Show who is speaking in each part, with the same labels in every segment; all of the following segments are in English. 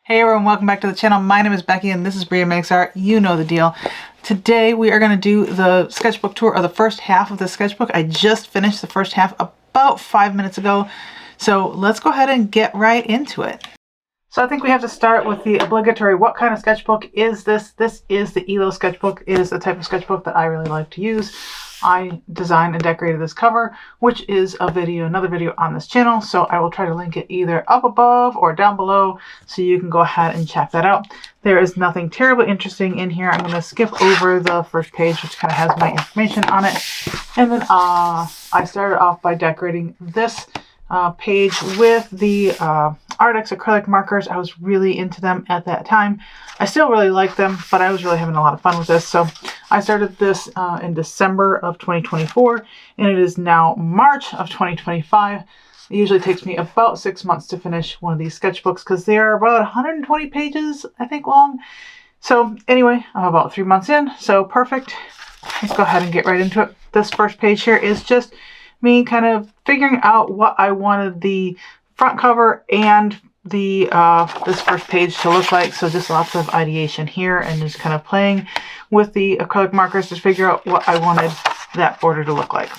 Speaker 1: Hey everyone, welcome back to the channel. My name is Becky and this is brea.makes.art. You know the deal. Today we are going to do the sketchbook tour of the first half of the sketchbook. I just finished the first half about 5 minutes ago. So let's go ahead and get right into it. So I think we have to start with the obligatory, what kind of sketchbook is this? This is the Illo sketchbook. It is the type of sketchbook that I really like to use. I designed and decorated this cover, which is another video on this channel. So I will try to link it either up above or down below so you can go ahead and check that out. There is nothing terribly interesting in here. I'm going to skip over the first page, which kind of has my information on it. And then I started off by decorating this page with the Artix acrylic markers. I was really into them at that time. I still really like them, but I was really having a lot of fun with this. So I started this in December of 2024, and it is now March of 2025. It usually takes me about 6 months to finish one of these sketchbooks because they are about 120 pages, I think, long. So anyway, I'm about 3 months in, so perfect. Let's go ahead and get right into it. This first page here is just me kind of figuring out what I wanted the front cover and the this first page to look like. So just lots of ideation here and just kind of playing with the acrylic markers to figure out what I wanted that border to look like.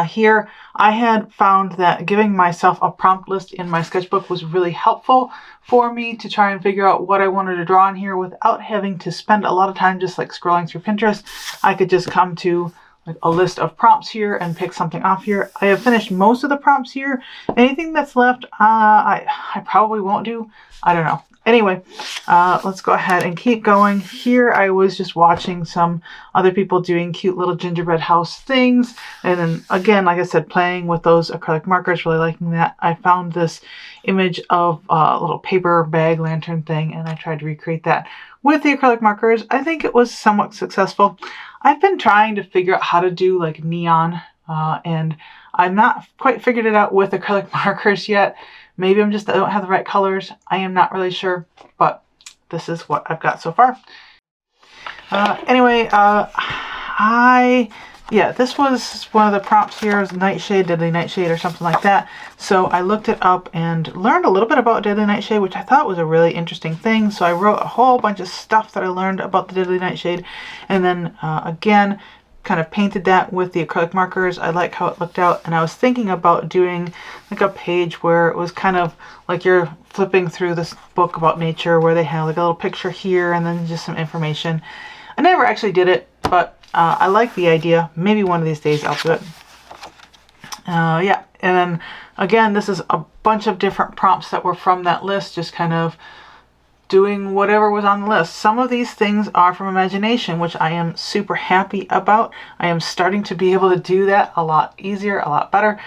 Speaker 1: Here I had found that giving myself a prompt list in my sketchbook was really helpful for me to try and figure out what I wanted to draw in here without having to spend a lot of time just like scrolling through Pinterest. I could just come to a list of prompts here and pick something off here. I have finished most of the prompts here. Anything that's left, I probably won't do. I don't know. Anyway, let's go ahead and keep going. Here I was just watching some other people doing cute little gingerbread house things. And then again, like I said, playing with those acrylic markers, really liking that. I found this image of a little paper bag lantern thing, and I tried to recreate that with the acrylic markers. I think it was somewhat successful. I've been trying to figure out how to do like neon, and I'm not quite figured it out with acrylic markers yet. Maybe I don't have the right colors. I am not really sure, but this is what I've got so far. Anyway, this was one of the prompts here. It was Nightshade, Deadly Nightshade or something like that. So I looked it up and learned a little bit about Deadly Nightshade, which I thought was a really interesting thing. So I wrote a whole bunch of stuff that I learned about the Deadly Nightshade. And then again, kind of painted that with the acrylic markers. I like how it looked out. And I was thinking about doing like a page where it was kind of like you're flipping through this book about nature where they have like a little picture here and then just some information. I never actually did it, but I like the idea. Maybe one of these days I'll do it. Yeah, and then again, this is a bunch of different prompts that were from that list, just kind of doing whatever was on the list. Some of these things are from imagination, which I am super happy about. I am starting to be able to do that a lot easier, a lot better,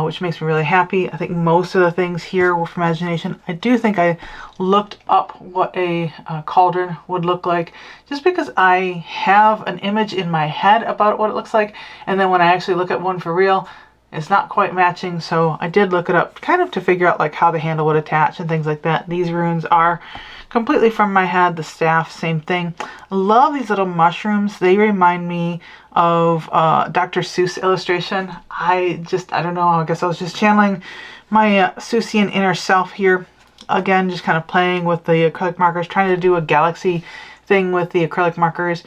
Speaker 1: which makes me really happy. I think most of the things here were from imagination. I do think I looked up what a cauldron would look like just because I have an image in my head about what it looks like, and then when I actually look at one for real, it's not quite matching. So I did look it up kind of to figure out like how the handle would attach and things like that. These runes are completely from my head. The staff, same thing. I love these little mushrooms. They remind me of Dr. Seuss illustration. I don't know, I guess I was just channeling my Seussian inner self here. Again, just kind of playing with the acrylic markers, trying to do a galaxy thing with the acrylic markers.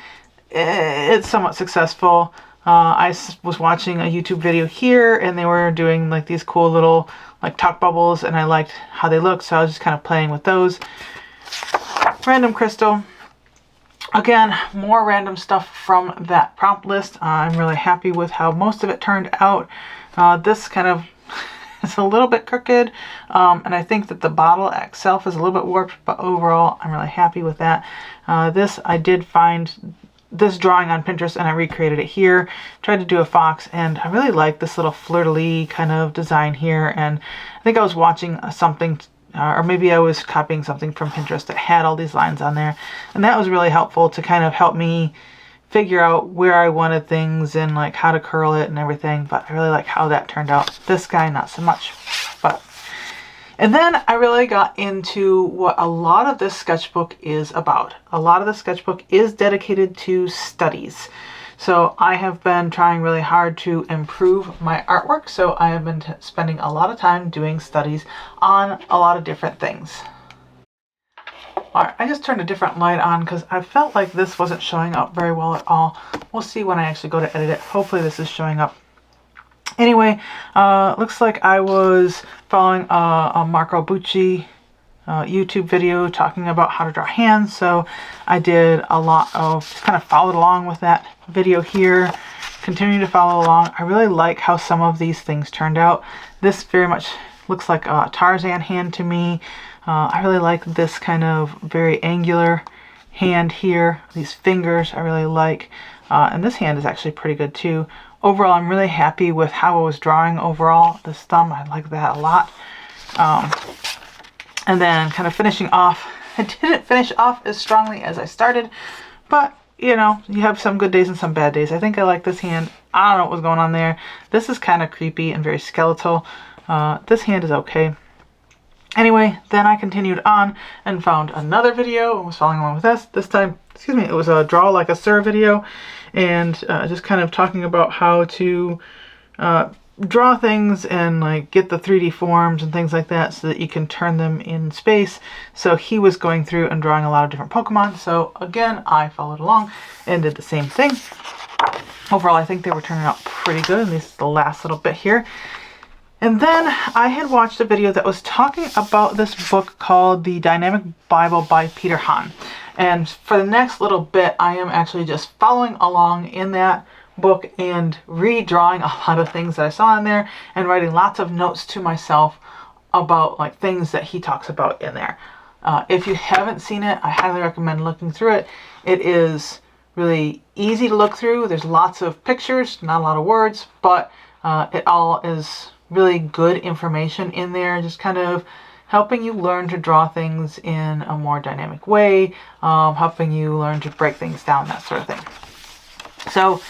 Speaker 1: It's somewhat successful. I was watching a YouTube video here and they were doing like these cool little like talk bubbles, and I liked how they looked, so I was just kind of playing with those. Random crystal. Again, more random stuff from that prompt list. I'm really happy with how most of it turned out. This kind of is a little bit crooked, and I think that the bottle itself is a little bit warped, but overall I'm really happy with that. This, I did find this drawing on Pinterest and I recreated it here. Tried to do a fox, and I really like this little fleur-de-lis kind of design here, and I think I was watching something or maybe I was copying something from Pinterest that had all these lines on there, and that was really helpful to kind of help me figure out where I wanted things and like how to curl it and everything. But I really like how that turned out. This guy, not so much. And then I really got into what a lot of this sketchbook is about. A lot of the sketchbook is dedicated to studies. So I have been trying really hard to improve my artwork. So I have been spending a lot of time doing studies on a lot of different things. Alright, I just turned a different light on because I felt like this wasn't showing up very well at all. We'll see when I actually go to edit it. Hopefully this is showing up. Anyway, looks like I was following a Marco Bucci YouTube video talking about how to draw hands. So I did a lot of, just kind of followed along with that video here. Continue to follow along. I really like how some of these things turned out. This very much looks like a Tarzan hand to me. I really like this kind of very angular hand here. These fingers I really like. And this hand is actually pretty good too. Overall, I'm really happy with how I was drawing overall. This thumb, I like that a lot. And then kind of finishing off, I didn't finish off as strongly as I started, but you know, you have some good days and some bad days. I think I like this hand. I don't know what was going on there. This is kind of creepy and very skeletal. This hand is okay. Anyway, then I continued on and found another video and was following along with this. This time, excuse me, it was a Draw Like a Sir video, and just kind of talking about how to draw things and like get the 3D forms and things like that so that you can turn them in space. So he was going through and drawing a lot of different Pokemon. So again, I followed along and did the same thing. Overall, I think they were turning out pretty good. And this is the last little bit here. And then I had watched a video that was talking about this book called The Dynamic Bible by Peter Hahn. And for the next little bit, I am actually just following along in that book and redrawing a lot of things that I saw in there and writing lots of notes to myself about like things that he talks about in there. If you haven't seen it, I highly recommend looking through it. It is really easy to look through. There's lots of pictures, not a lot of words, but it all is really good information in there, just kind of helping you learn to draw things in a more dynamic way, helping you learn to break things down, that sort of thing. So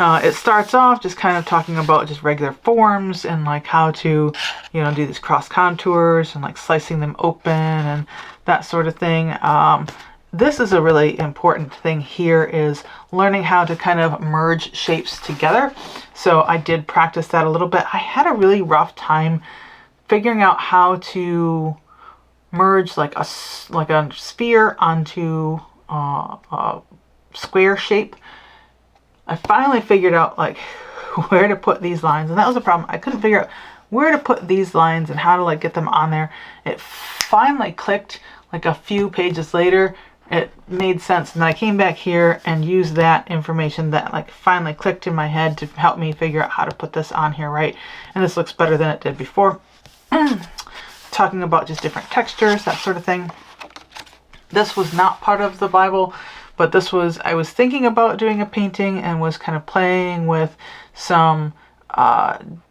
Speaker 1: it starts off just kind of talking about just regular forms and like how to, you know, do these cross contours and like slicing them open and that sort of thing. This is a really important thing here, is learning how to kind of merge shapes together. So I did practice that a little bit. I had a really rough time figuring out how to merge like a sphere onto a square shape. I finally figured out like where to put these lines, and that was a problem. I couldn't figure out where to put these lines and how to like get them on there. It finally clicked like a few pages later. It made sense, and I came back here and used that information that like finally clicked in my head to help me figure out how to put this on here right. And this looks better than it did before. Talking about just different textures, that sort of thing. This was not part of the Bible, but this was, I was thinking about doing a painting and was kind of playing with some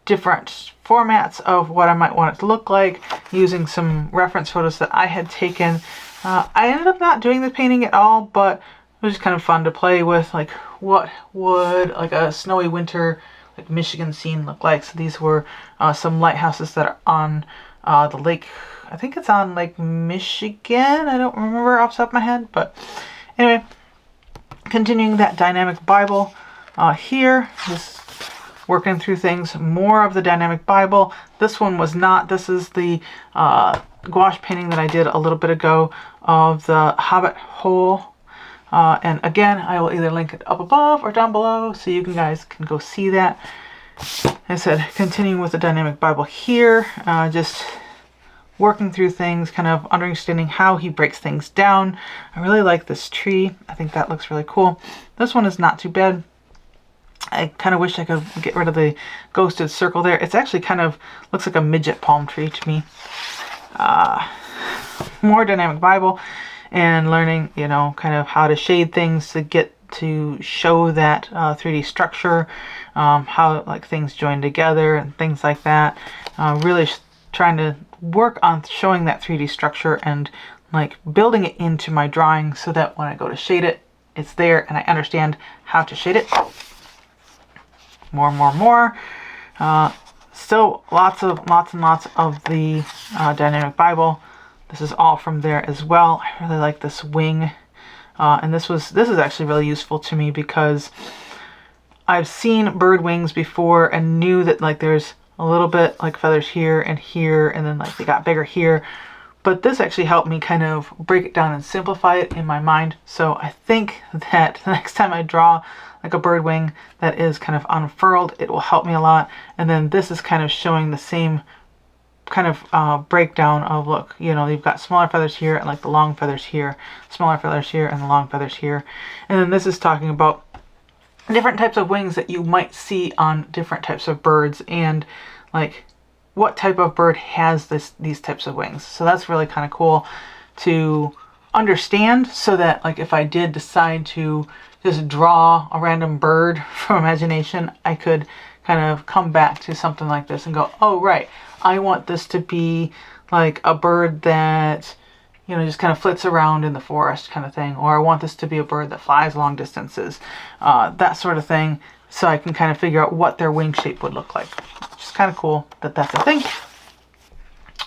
Speaker 1: different formats of what I might want it to look like, using some reference photos that I had taken. I ended up not doing the painting at all, but it was just kind of fun to play with, like what would like a snowy winter like Michigan scene look like. So these were some lighthouses that are on the lake. I think it's on Lake Michigan. I don't remember off the top of my head, but anyway, continuing that dynamic Bible here, just working through things. More of the dynamic Bible. This one was not. This is the gouache painting that I did a little bit ago of the Hobbit hole. And again, I will either link it up above or down below so you guys can go see that. As I said, continuing with the dynamic Bible here, just working through things, kind of understanding how he breaks things down. I really like this tree. I think that looks really cool. This one is not too bad. I kind of wish I could get rid of the ghosted circle there. It's actually kind of looks like a midget palm tree to me. More dynamic Bible and learning, you know, kind of how to shade things to get to show that 3D structure, how like things join together and things like that. Really trying to work on showing that 3D structure and like building it into my drawing so that when I go to shade it, it's there and I understand how to shade it. More. Still lots and lots of the dynamic Bible. This is all from there as well. I really like this wing. And this is actually really useful to me because I've seen bird wings before and knew that like there's a little bit like feathers here, and then like they got bigger here. But this actually helped me kind of break it down and simplify it in my mind. So I think that the next time I draw like a bird wing that is kind of unfurled, it will help me a lot. And then this is kind of showing the same kind of breakdown of, look, you know, you've got smaller feathers here and like the long feathers here, smaller feathers here and the long feathers here. And then this is talking about different types of wings that you might see on different types of birds, and like what type of bird has these types of wings. So that's really kind of cool to understand, so that like if I did decide to just draw a random bird from imagination, I could kind of come back to something like this and go, oh right, I want this to be like a bird that, you know, just kind of flits around in the forest kind of thing, or I want this to be a bird that flies long distances, that sort of thing, so I can kind of figure out what their wing shape would look like. Which is kind of cool that that's a thing.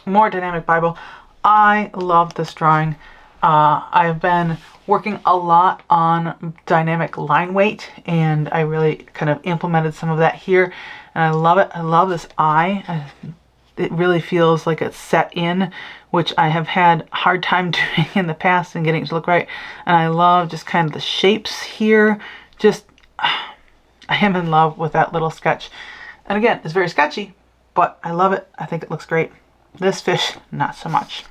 Speaker 1: More dynamic Bible. I love this drawing. I've been working a lot on dynamic line weight, and I really kind of implemented some of that here, and I love it. I love this eye. It really feels like it's set in, which I have had a hard time doing in the past and getting it to look right. And I love just kind of the shapes here. Just, I am in love with that little sketch. And again, it's very sketchy, but I love it. I think it looks great. This fish, not so much.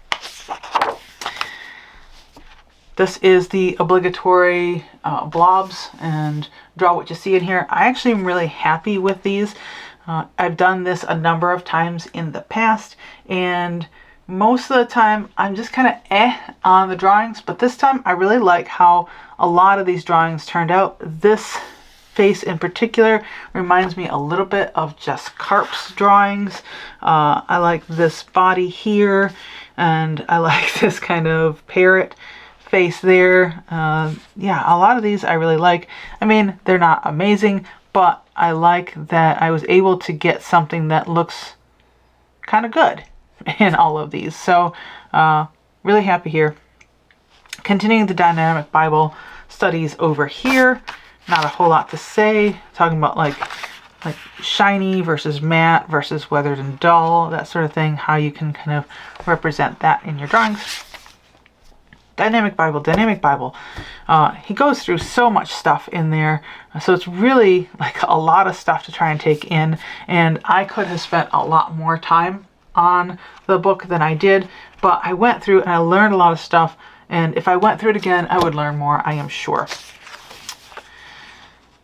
Speaker 1: This is the obligatory blobs and draw what you see in here. I actually am really happy with these. I've done this a number of times in the past, and most of the time I'm just kind of on the drawings, but this time I really like how a lot of these drawings turned out. This face in particular reminds me a little bit of Jess Karp's drawings. I like this body here, and I like this kind of parrot face there. Yeah, a lot of these I really like. I mean, they're not amazing, but I like that I was able to get something that looks kind of good in all of these. So really happy here. Continuing the dynamic Bible studies over here. Not a whole lot to say. Talking about like shiny versus matte versus weathered and dull, that sort of thing. How you can kind of represent that in your drawings. Dynamic Bible, Dynamic Bible. He goes through so much stuff in there, so it's really like a lot of stuff to try and take in, and I could have spent a lot more time on the book than I did, but I went through and I learned a lot of stuff, and if I went through it again, I would learn more, I am sure.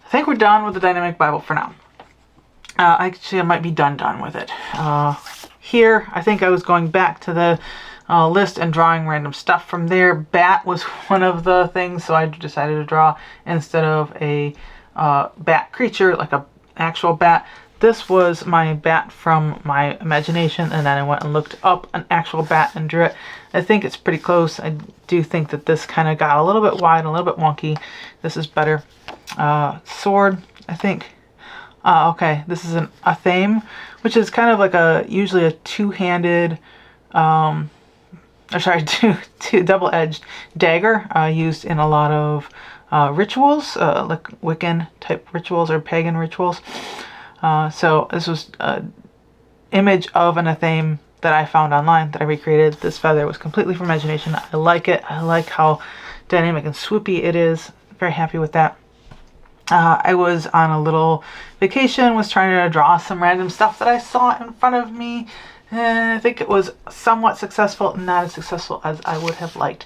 Speaker 1: I think we're done with the Dynamic Bible for now. Actually, I might be done with it. Here, I think I was going back to the list and drawing random stuff from there. Bat was one of the things, so I decided to draw, instead of a bat creature, like an actual bat, this was my bat from my imagination, and then I went and looked up an actual bat and drew it. I think it's pretty close. I do think that this kind of got a little bit wide, a little bit wonky. This is better. Sword, I think. Okay, this is a theme, which is kind of like usually a two-handed, two double-edged dagger used in a lot of rituals, like Wiccan type rituals or pagan rituals. So this was an image of an athame that I found online that I recreated. This feather was completely from imagination. I like it. I like how dynamic and swoopy it is. Very happy with that. I was on a little vacation, was trying to draw some random stuff that I saw in front of me. I think it was somewhat successful, not as successful as I would have liked.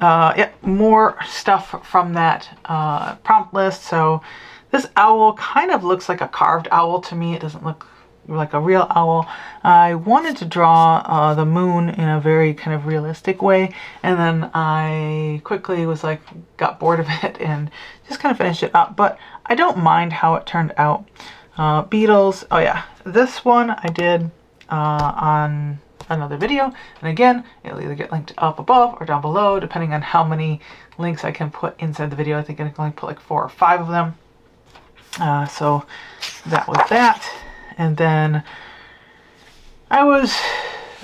Speaker 1: Yeah, more stuff from that prompt list. So this owl kind of looks like a carved owl to me. It doesn't look like a real owl. I wanted to draw the moon in a very kind of realistic way, and then I quickly got bored of it and just kind of finished it up, but I don't mind how it turned out. Beetles, oh yeah, this one I did on another video, and again, it'll either get linked up above or down below, depending on how many links I can put inside the video. I think I can only put like 4 or 5 of them. So that was that. And then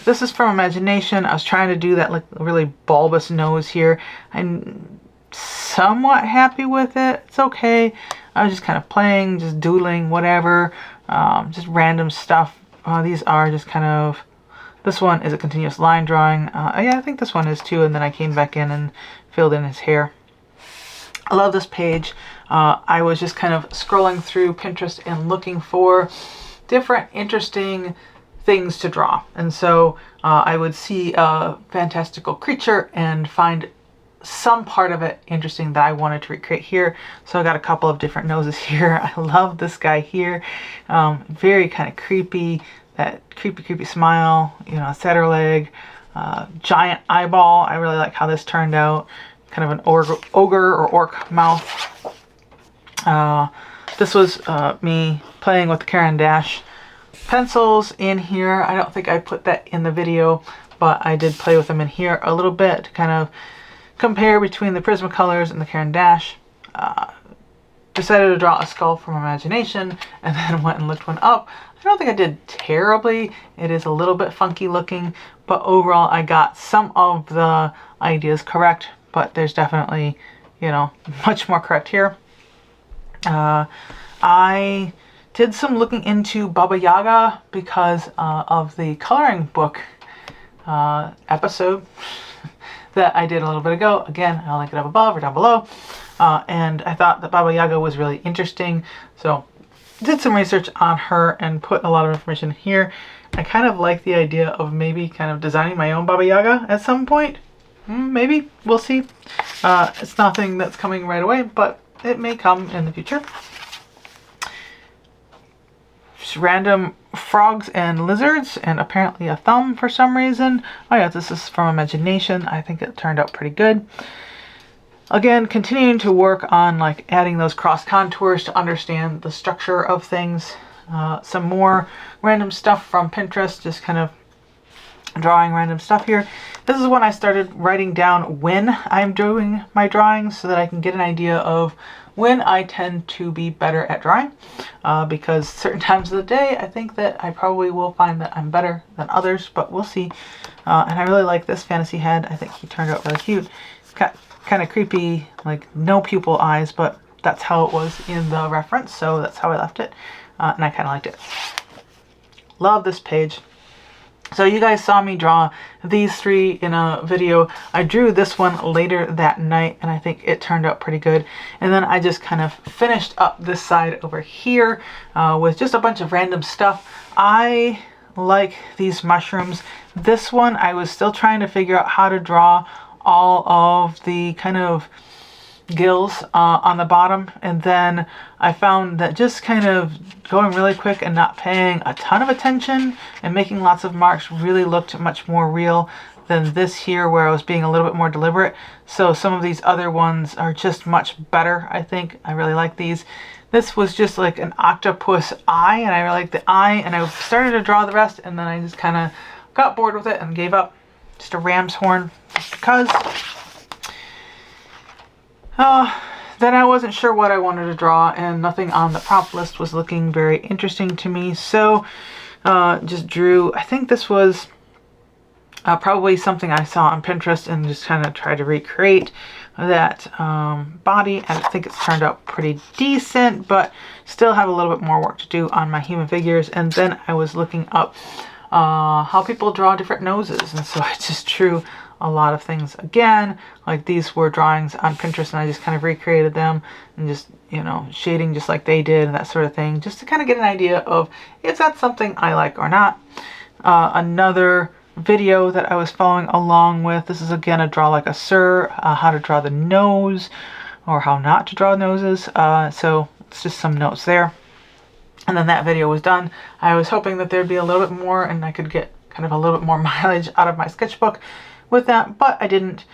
Speaker 1: this is from imagination. I was trying to do that like really bulbous nose here. I'm somewhat happy with it. It's okay. I was just kind of playing, just doodling, whatever. Just random stuff. These are just kind of This one is a continuous line drawing. Yeah, I think this one is too, and then I came back in and filled in his hair. I love this page. I was just kind of scrolling through Pinterest and looking for different interesting things to draw. And so I would see a fantastical creature and find some part of it interesting that I wanted to recreate here. So I got a couple of different noses here. I love this guy here. Very kind of creepy, that creepy smile, you know, setter leg, giant eyeball. I really like how this turned out. Kind of an ogre or orc mouth. This was me playing with the Caran d'Ache pencils in here. I don't think I put that in the video, but I did play with them in here a little bit to kind of compare between the Prismacolors and the Caran d'Ache. Decided to draw a skull from imagination and then went and looked one up. I don't think I did terribly. It is a little bit funky looking, but overall I got some of the ideas correct, but there's definitely, you know, much more correct here. I did some looking into Baba Yaga because of the coloring book episode that I did a little bit ago. Again, I'll link it up above or down below. And I thought that Baba Yaga was really interesting. So did some research on her and put a lot of information here. I kind of like the idea of maybe kind of designing my own Baba Yaga at some point. Maybe. We'll see. It's nothing that's coming right away, but it may come in the future. Just random frogs and lizards and apparently a thumb for some reason. Oh yeah, this is from imagination. I think it turned out pretty good. Again, continuing to work on like adding those cross contours to understand the structure of things. Some more random stuff from Pinterest, just kind of drawing random stuff here. This is when I started writing down when I'm doing my drawings so that I can get an idea of when I tend to be better at drawing, because certain times of the day I think that I probably will find that I'm better than others, but we'll see. And I really like this fantasy head. I think he turned out really cute. It's got kind of creepy, like no pupil eyes, but that's how it was in the reference, so that's how I left it, and I kind of liked it. Love this page. So you guys saw me draw these three in a video. I drew this one later that night and I think it turned out pretty good. And then I just kind of finished up this side over here with just a bunch of random stuff. I like these mushrooms. This one I was still trying to figure out how to draw all of the kind of gills on the bottom, and then I found that just kind of going really quick and not paying a ton of attention and making lots of marks really looked much more real than this here where I was being a little bit more deliberate. So some of these other ones are just much better, I think. I really like these. This was just like an octopus eye and I really like the eye, and I started to draw the rest and then I just kind of got bored with it and gave up. Just a ram's horn just because. Then I wasn't sure what I wanted to draw and nothing on the prompt list was looking very interesting to me. So just drew, I think this was probably something I saw on Pinterest and just kind of tried to recreate that body. And I think it's turned out pretty decent, but still have a little bit more work to do on my human figures. And then I was looking up how people draw different noses. And so I just drew a lot of things again. Like these were drawings on Pinterest and I just kind of recreated them and just, you know, shading just like they did and that sort of thing, just to kind of get an idea of is that something I like or not. Another video that I was following along with, this is again a draw like a sir, how to draw the nose or how not to draw noses. So it's just some notes there. And then that video was done. I was hoping that there'd be a little bit more and I could get kind of a little bit more mileage out of my sketchbook with that, but I didn't.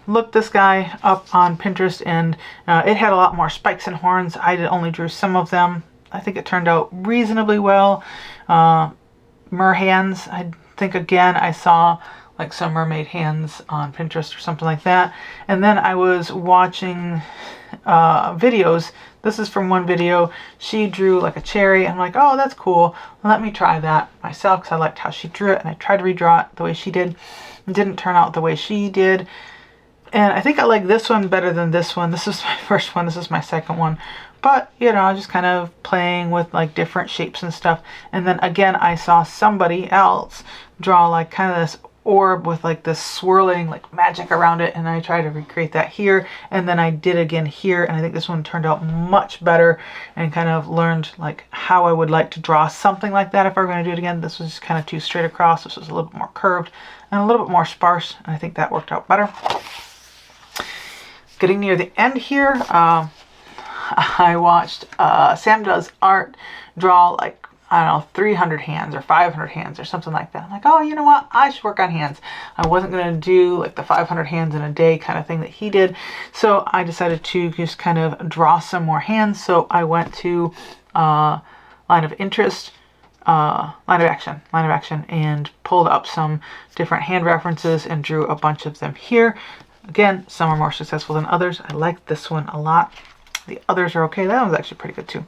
Speaker 1: Looked this guy up on Pinterest and it had a lot more spikes and horns. I only drew some of them. I think it turned out reasonably well. Mer hands, I think again I saw like some mermaid hands on Pinterest or something like that. And then I was watching videos. This is from one video. She drew like a cherry. I'm like, oh, that's cool. Let me try that myself because I liked how she drew it and I tried to redraw it the way she did. It didn't turn out the way she did. And I think I like this one better than this one. This is my first one. This is my second one. But, you know, just kind of playing with like different shapes and stuff. And then again, I saw somebody else draw like kind of this orb with like this swirling like magic around it, and I tried to recreate that here, and then I did again here, and I think this one turned out much better, and kind of learned like how I would like to draw something like that if I were going to do it again. This was just kind of too straight across. This was a little bit more curved and a little bit more sparse, and I think that worked out better. Getting near the end here, I watched Sam Does Art draw like, I don't know, 300 hands or 500 hands or something like that. I'm like, oh, you know what? I should work on hands. I wasn't going to do like the 500 hands in a day kind of thing that he did. So I decided to just kind of draw some more hands. So I went to line of interest, line of action, and pulled up some different hand references and drew a bunch of them here. Again, some are more successful than others. I like this one a lot. The others are okay. That one's actually pretty good too.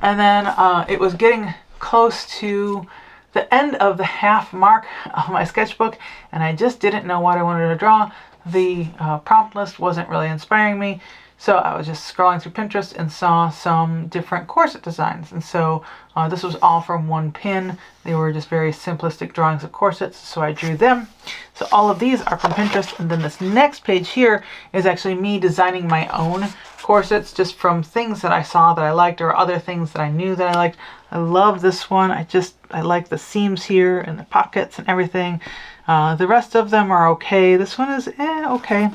Speaker 1: And then it was getting close to the end of the half mark of my sketchbook, and I just didn't know what I wanted to draw. The prompt list wasn't really inspiring me, so I was just scrolling through Pinterest and saw some different corset designs. And so this was all from one pin. They were just very simplistic drawings of corsets, so I drew them. So all of these are from Pinterest, and then this next page here is actually me designing my own corsets just from things that I saw that I liked, or other things that I knew that I liked. I love this one. I like the seams here and the pockets and everything. The rest of them are okay. This one is okay.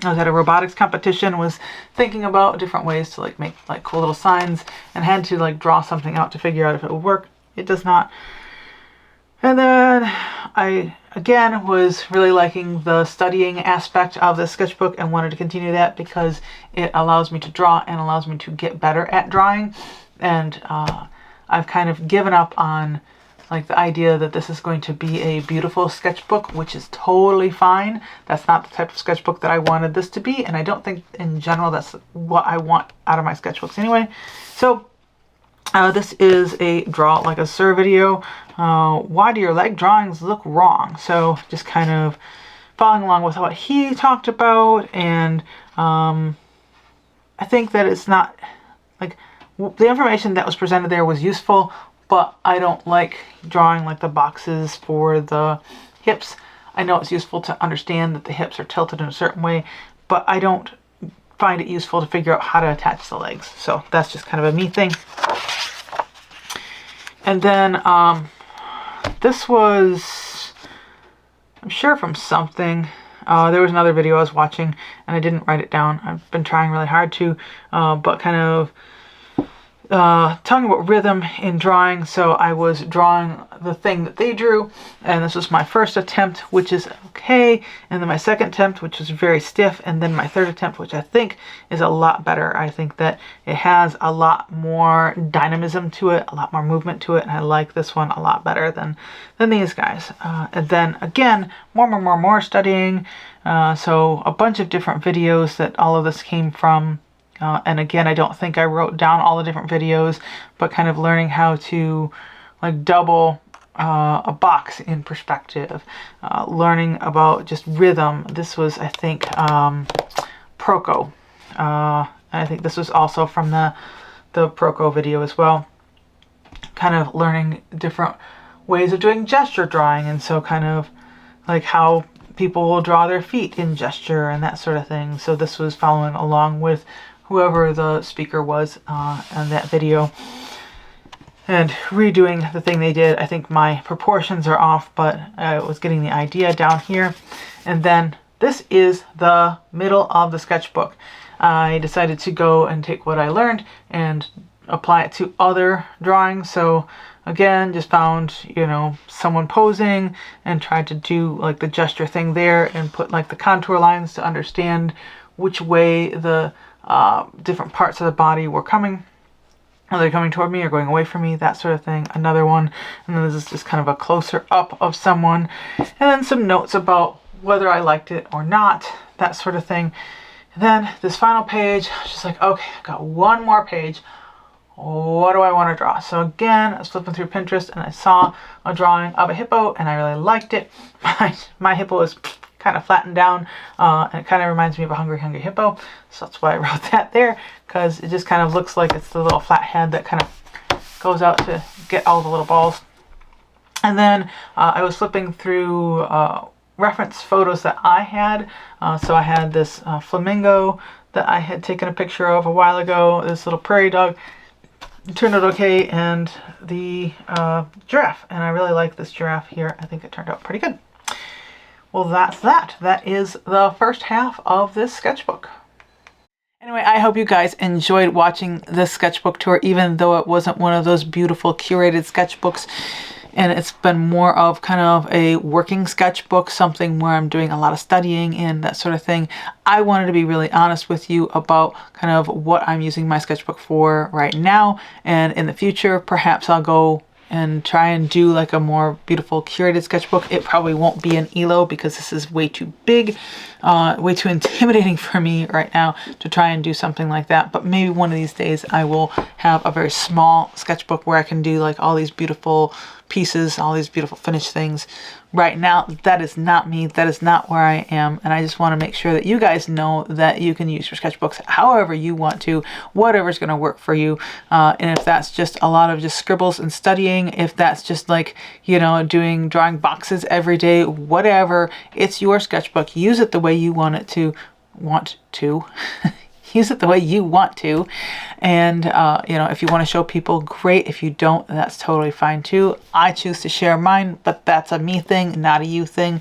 Speaker 1: I was at a robotics competition, was thinking about different ways to like make like cool little signs, and had to like draw something out to figure out if it would work. It does not. And then I again was really liking the studying aspect of the sketchbook and wanted to continue that because it allows me to draw and allows me to get better at drawing. And I've kind of given up on like the idea that this is going to be a beautiful sketchbook, which is totally fine. That's not the type of sketchbook that I wanted this to be, and I don't think in general that's what I want out of my sketchbooks anyway. So this is a draw like a sir video. Why do your leg drawings look wrong? So just kind of following along with what he talked about, and I think that it's not like the information that was presented there was useful, but I don't like drawing like the boxes for the hips. I know it's useful to understand that the hips are tilted in a certain way, but I don't find it useful to figure out how to attach the legs. So that's just kind of a me thing. And then this was, I'm sure from something. There was another video I was watching and I didn't write it down. I've been trying really hard to, but kind of talking about rhythm in drawing. So I was drawing the thing that they drew, and this was my first attempt, which is okay, and then my second attempt, which was very stiff, and then my third attempt, which I think is a lot better. I think that it has a lot more dynamism to it, a lot more movement to it, and I like this one a lot better than these guys. And then again, more studying. So a bunch of different videos that all of this came from. And again, I don't think I wrote down all the different videos, but kind of learning how to like double a box in perspective, learning about just rhythm. This was, I think, Proco. And I think this was also from the Proco video as well. Kind of learning different ways of doing gesture drawing, and so kind of like how people will draw their feet in gesture and that sort of thing. So this was following along with whoever the speaker was in that video, and redoing the thing they did. I think my proportions are off, but I was getting the idea down here. And then this is the middle of the sketchbook. I decided to go and take what I learned and apply it to other drawings. So again, just found, you know, someone posing and tried to do like the gesture thing there and put like the contour lines to understand which way the different parts of the body were coming. Are they coming toward me or going away from me? That sort of thing. Another one. And then this is just kind of a closer up of someone. And then some notes about whether I liked it or not. That sort of thing. And then this final page, I was just like, okay, I've got one more page. What do I want to draw? So again, I was flipping through Pinterest and I saw a drawing of a hippo and I really liked it. My hippo is kind of flattened down, and it kind of reminds me of a Hungry Hungry Hippo. So that's why I wrote that there, because it just kind of looks like it's the little flat head that kind of goes out to get all the little balls. And then I was flipping through reference photos that I had. So I had this flamingo that I had taken a picture of a while ago, this little prairie dog. It turned out okay, and the giraffe. And I really like this giraffe here. I think it turned out pretty good. Well, that's that. That is the first half of this sketchbook. Anyway, I hope you guys enjoyed watching this sketchbook tour, even though it wasn't one of those beautiful curated sketchbooks. And it's been more of kind of a working sketchbook, something where I'm doing a lot of studying and that sort of thing. I wanted to be really honest with you about kind of what I'm using my sketchbook for right now. And in the future, perhaps I'll go and try and do like a more beautiful curated sketchbook. It probably won't be an Illo because this is way too big, way too intimidating for me right now to try and do something like that. But maybe one of these days I will have a very small sketchbook where I can do like all these beautiful pieces, all these beautiful finished things. Right now, that is not me. That is not where I am. And I just want to make sure that you guys know that you can use your sketchbooks however you want to, whatever's going to work for you. And if that's just a lot of just scribbles and studying, if that's just like, you know, drawing boxes every day, whatever, it's your sketchbook. Use it the way you want it to, use it the way you want to. And, you know, if you want to show people, great. If you don't, that's totally fine too. I choose to share mine, but that's a me thing, not a you thing.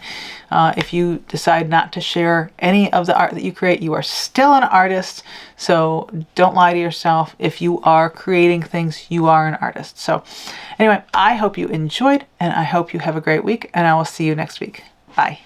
Speaker 1: If you decide not to share any of the art that you create, you are still an artist. So don't lie to yourself. If you are creating things, you are an artist. So anyway, I hope you enjoyed, and I hope you have a great week, and I will see you next week. Bye.